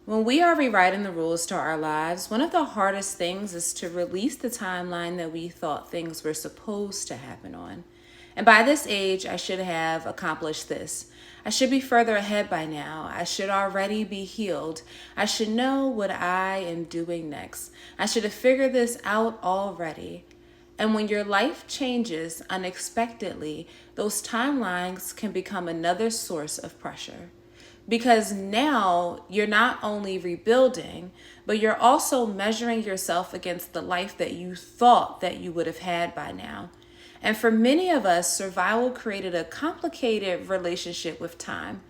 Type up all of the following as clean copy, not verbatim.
When we are rewriting the rules to our lives, one of the hardest things is to release the timeline that we thought things were supposed to happen on. And by this age, I should have accomplished this. I should be further ahead by now. I should already be healed. I should know what I am doing next. I should have figured this out already. And when your life changes unexpectedly, those timelines can become another source of pressure. Because now you're not only rebuilding, but you're also measuring yourself against the life that you thought that you would have had by now. And for many of us, survival created a complicated relationship with time.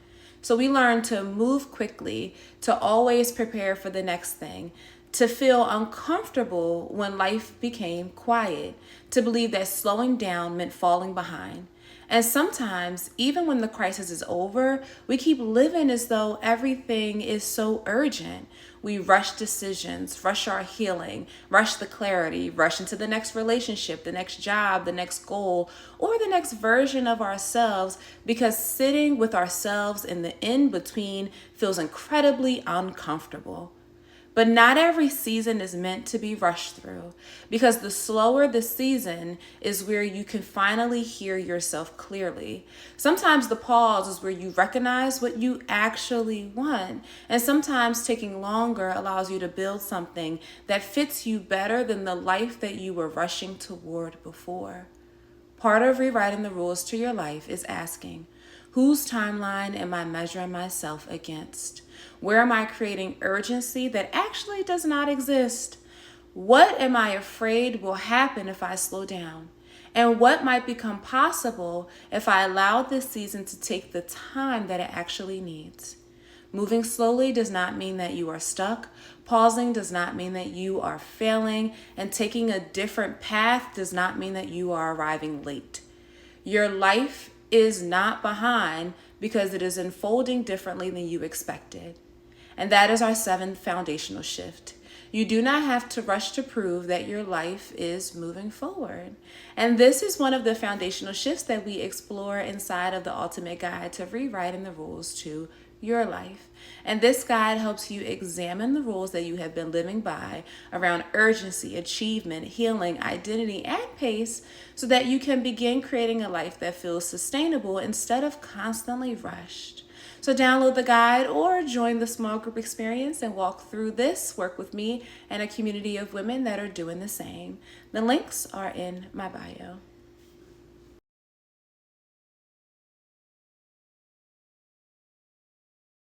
So we learned to move quickly, to always prepare for the next thing, to feel uncomfortable when life became quiet, to believe that slowing down meant falling behind. And sometimes, even when the crisis is over, we keep living as though everything is so urgent. We rush decisions, rush our healing, rush the clarity, rush into the next relationship, the next job, the next goal, or the next version of ourselves because sitting with ourselves in the in between feels incredibly uncomfortable. But not every season is meant to be rushed through because the slower the season is where you can finally hear yourself clearly. Sometimes the pause is where you recognize what you actually want, and sometimes taking longer allows you to build something that fits you better than the life that you were rushing toward before. Part of rewriting the rules to your life is asking, whose timeline am I measuring myself against? Where am I creating urgency that actually does not exist? What am I afraid will happen if I slow down? And what might become possible if I allow this season to take the time that it actually needs? Moving slowly does not mean that you are stuck. Pausing does not mean that you are failing. And taking a different path does not mean that you are arriving late. Your life is not behind because it is unfolding differently than you expected. And that is our seventh foundational shift. You do not have to rush to prove that your life is moving forward. And this is one of the foundational shifts that we explore inside of the Ultimate Guide to Rewriting the Rules to Your Life. And this guide helps you examine the rules that you have been living by around urgency, achievement, healing, identity, and pace so that you can begin creating a life that feels sustainable instead of constantly rushed. So download the guide or join the small group experience and walk through this. Work with me and a community of women that are doing the same. The links are in my bio.